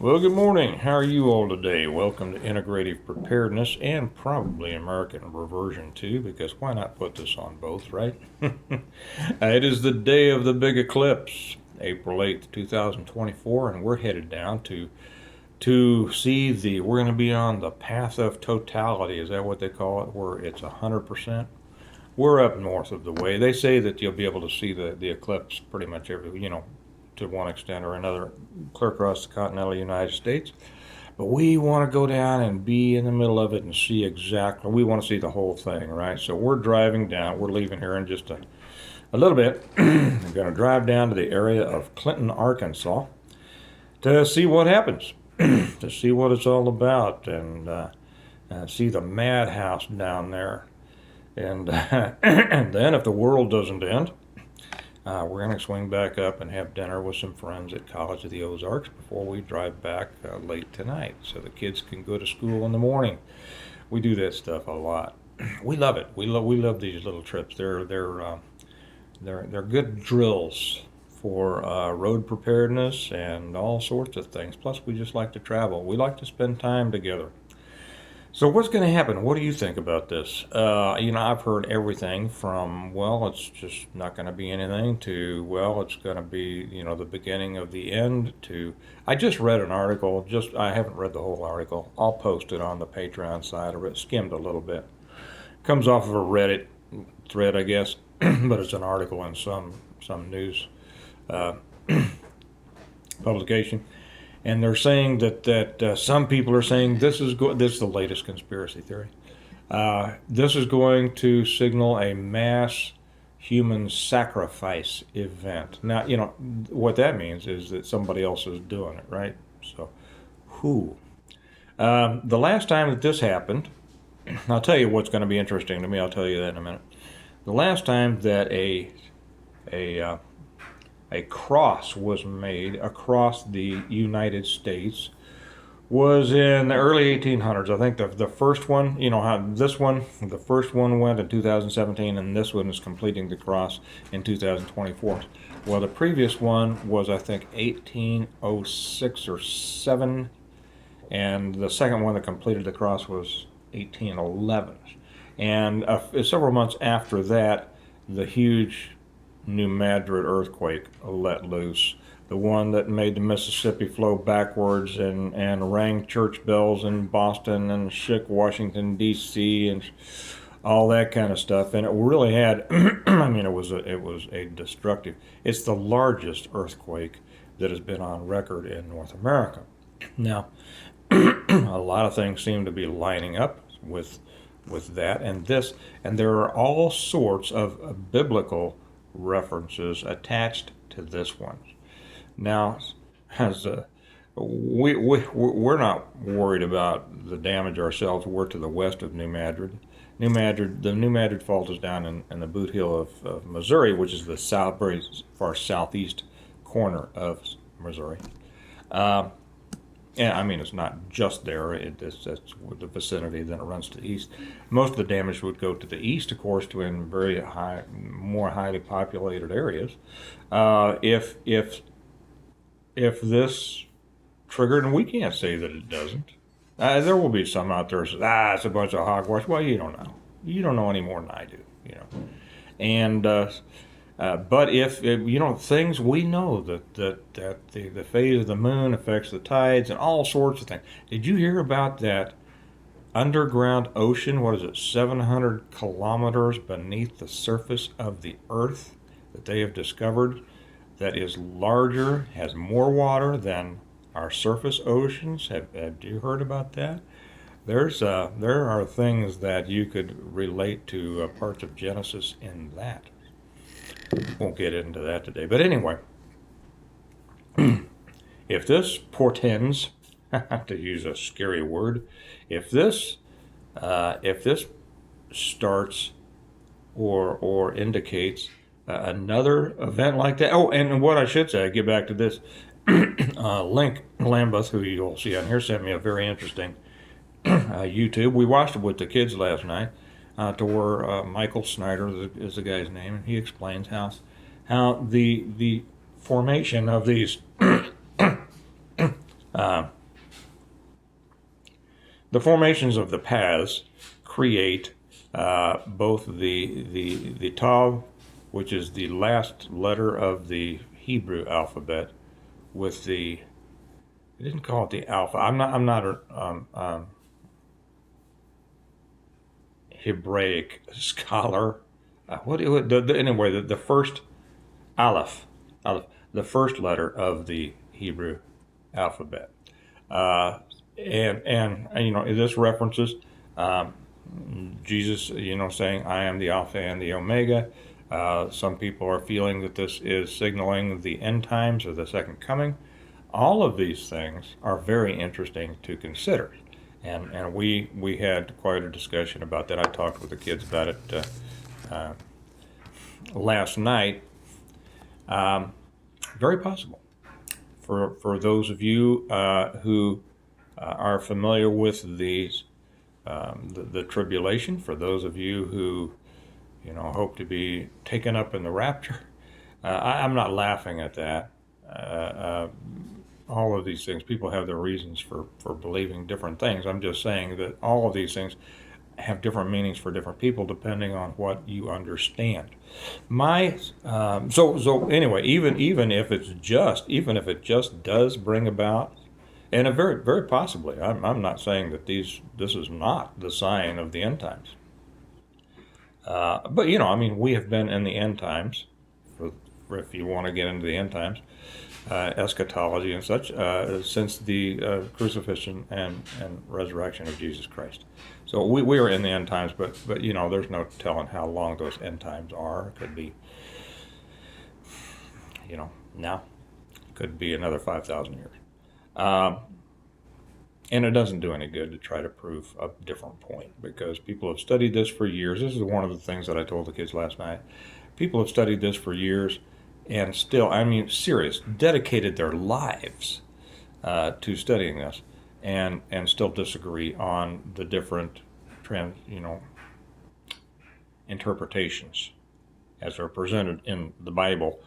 Well, good morning. How are you all today? Welcome to Integrative Preparedness and probably American Reversion too, because why not put this on both, right? It is the day of the big eclipse, April 8th, 2024, and we're headed down to see we're going to be on the path of totality. Is that what they call it? Where it's 100%. We're up north of the way. They say that you'll be able to see the eclipse pretty much to one extent or another, clear across the continental United States. But we want to go down and be in the middle of it and see exactly, we want to see the whole thing, right? So we're driving down, we're leaving here in just a little bit. We're going to drive down to the area of Clinton, Arkansas to see what happens, to see what it's all about, and see the madhouse down there. And, and then if the world doesn't end, we're going to swing back up and have dinner with some friends at College of the Ozarks before we drive back late tonight, so the kids can go to school in the morning. We do that stuff a lot. We love it. We love these little trips. They're good drills for road preparedness and all sorts of things. Plus, we just like to travel. We like to spend time together. So what's going to happen? What do you think about this? I've heard everything from, well, it's just not going to be anything, to, well, it's going to be, the beginning of the end, to, I just read an article, I haven't read the whole article. I'll post it on the Patreon side. I skimmed a little bit. Comes off of a Reddit thread, I guess, but it's an article in some news publication. And they're saying that some people are saying this is the latest conspiracy theory. This is going to signal a mass human sacrifice event. Now, what that means is that somebody else is doing it, right? So, who? The last time that this happened, I'll tell you what's going to be interesting to me. I'll tell you that in a minute. The last time that a cross was made across the United States was in the early 1800s. I think the first one, the first one went in 2017, and this one is completing the cross in 2024. Well, the previous one was, I think, 1806 or 7, and the second one that completed the cross was 1811. And several months after that, the huge New Madrid earthquake let loose, the one that made the Mississippi flow backwards and rang church bells in Boston and shook Washington D.C. and all that kind of stuff. And it really had, it was a destructive. It's the largest earthquake that has been on record in North America. Now, a lot of things seem to be lining up with that and this, and there are all sorts of biblical references attached to this one. Now, as we're not worried about the damage ourselves. We're to the west of New Madrid. The New Madrid Fault is down in the Boot Hill of Missouri, which is the very far southeast corner of Missouri. It's not just there. That's the vicinity. Then it runs to the east. Most of the damage would go to the east, of course, to in very more highly populated areas. If this triggered, and we can't say that it doesn't. There will be some out there who says, it's a bunch of hogwash. Well, you don't know. You don't know any more than I do. And but if things, we know that the phase of the moon affects the tides and all sorts of things. Did you hear about that underground ocean? What is it, 700 kilometers beneath the surface of the Earth that they have discovered, that is larger, has more water than our surface oceans? Have you heard about that? There are things that you could relate to parts of Genesis in that. Won't get into that today. But anyway, if this portends, to use a scary word, if this starts or indicates another event like that. Oh, and what I should say, I get back to this. Link Lambeth, who you'll see on here, sent me a very interesting YouTube. We watched it with the kids last night. To where Michael Snyder is the guy's name, and he explains how the formation of these Uh, the formations of the paths create both the Tav, which is the last letter of the Hebrew alphabet, with the, I didn't call it the alpha. I'm not a Hebraic scholar. Anyway, the first Aleph, Aleph, the first letter of the Hebrew alphabet. And this references um, Jesus, saying, "I am the Alpha and the Omega." Some people are feeling that this is signaling the end times or the second coming. All of these things are very interesting to consider, and we had quite a discussion about that. I talked with the kids about it last night. Very possible for those of you who are familiar with the tribulation. For those of you who hope to be taken up in the rapture, I'm not laughing at that. All of these things, people have their reasons for believing different things. I'm just saying that all of these things have different meanings for different people depending on what you understand. So anyway, even if it just does bring about, and a very possibly, I'm not saying that this is not the sign of the end times. But we have been in the end times, if you want to get into the end times, eschatology and such, since the crucifixion and resurrection of Jesus Christ. So we are in the end times, but there's no telling how long those end times are. It could be, now, could be another 5,000 years. And it doesn't do any good to try to prove a different point, because people have studied this for years. This is one of the things that I told the kids last night. People have studied this for years and still, serious, dedicated their lives to studying this, and still disagree on the different interpretations as they're presented in the Bible.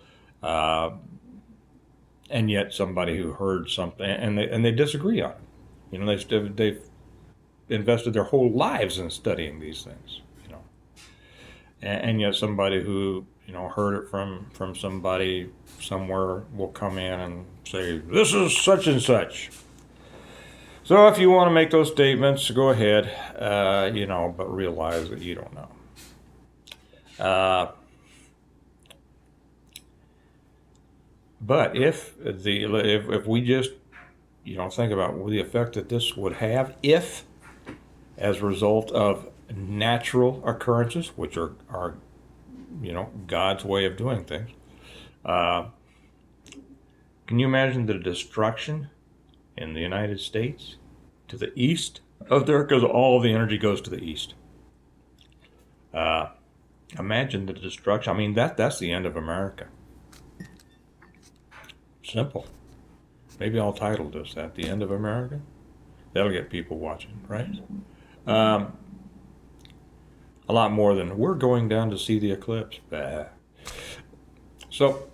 And yet somebody who heard something and they disagree on it. They've invested their whole lives in studying these things. And yet somebody who heard it from somebody somewhere will come in and say, "This is such and such." So if you want to make those statements, go ahead, but realize that you don't know. But if we just think about the effect that this would have, if as a result of natural occurrences, which are God's way of doing things, can you imagine the destruction in the United States to the east of there? Because all the energy goes to the east. Imagine the destruction. That's the end of America. Simple. Maybe I'll title this "At the End of America." That'll get people watching, right? A lot more than "We're going down to see the eclipse." Bah. So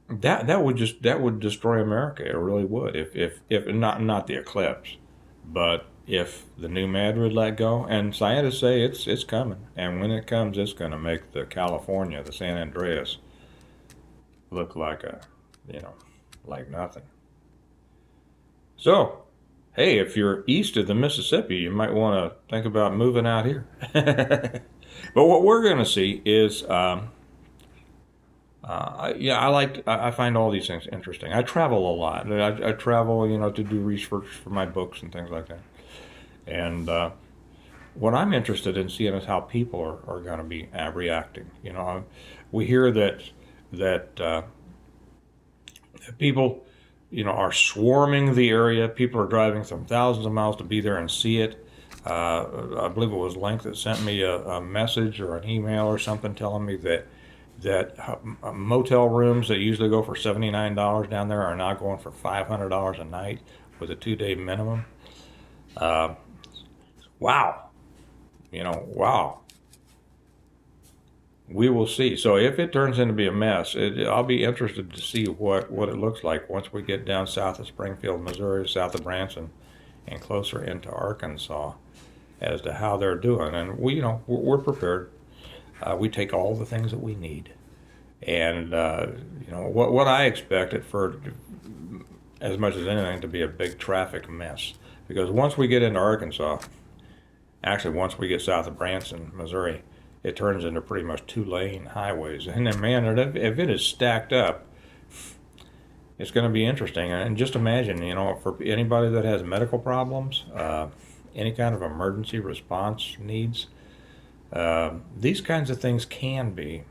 that would destroy America. It really would. If not the eclipse, but if the new MAD would let go, and scientists say it's coming, and when it comes, it's going to make the California, the San Andreas, look like like nothing. So, hey, if you're east of the Mississippi, you might want to think about moving out here. But what we're going to see is, I find all these things interesting. I travel a lot. I travel, to do research for my books and things like that. And what I'm interested in seeing is how people are going to be reacting. We hear that people, are swarming the area. People are driving some thousands of miles to be there and see it. I believe it was Link that sent me a message or an email or something telling me that motel rooms that usually go for $79 down there are now going for $500 a night with a 2-day minimum. Wow. Wow. we will see. So if it turns into be a mess, I'll be interested to see what it looks like once we get down south of Springfield, Missouri, south of Branson, and closer into Arkansas, as to how they're doing. And we're prepared. We take all the things that we need, and what I expect it for, as much as anything, to be a big traffic mess. Because once we get into Arkansas, actually once we get south of Branson, Missouri, it turns into pretty much 2-lane highways. And then, man, if it is stacked up, it's going to be interesting. And just imagine, for anybody that has medical problems, any kind of emergency response needs, these kinds of things can be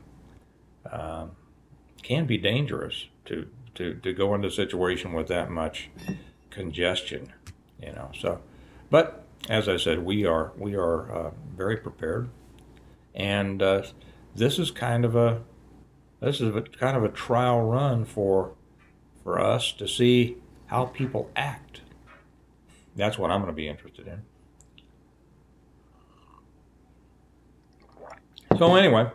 dangerous to go into a situation with that much congestion, So, but as I said, we are very prepared, and this is kind of a trial run for us to see how people act. That's what I'm going to be interested in. So anyway,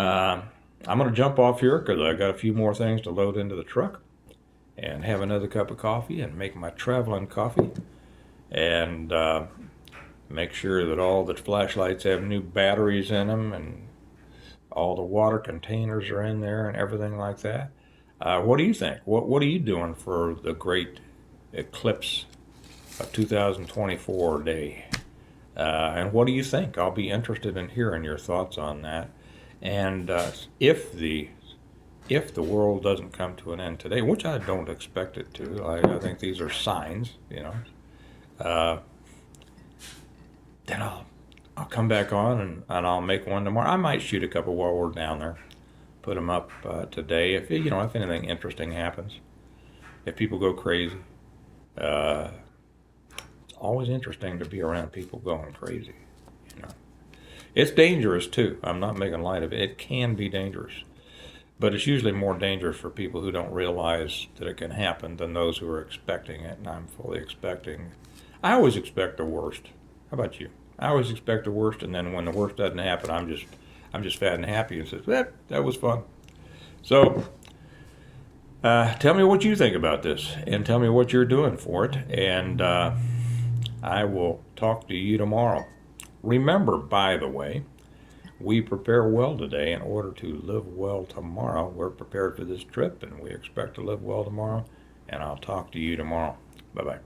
I'm going to jump off here because I got a few more things to load into the truck and have another cup of coffee and make my traveling coffee, and make sure that all the flashlights have new batteries in them and all the water containers are in there and everything like that. What do you think? What are you doing for the great eclipse of 2024 day? And what do you think? I'll be interested in hearing your thoughts on that. And if the world doesn't come to an end today, which I don't expect it to, I think these are signs, then I'll come back on and I'll make one tomorrow. I might shoot a couple while we're down there, put them up today if anything interesting happens, if people go crazy. It's always interesting to be around people going crazy. It's dangerous too. I'm not making light of it. It can be dangerous, but it's usually more dangerous for people who don't realize that it can happen than those who are expecting it. And I'm fully expecting. I always expect the worst. How about you? I always expect the worst, and then when the worst doesn't happen, I'm just fat and happy and says, that was fun. So tell me what you think about this, and tell me what you're doing for it, and I will talk to you tomorrow. Remember, by the way, we prepare well today in order to live well tomorrow. We're prepared for this trip, and we expect to live well tomorrow, and I'll talk to you tomorrow. Bye-bye.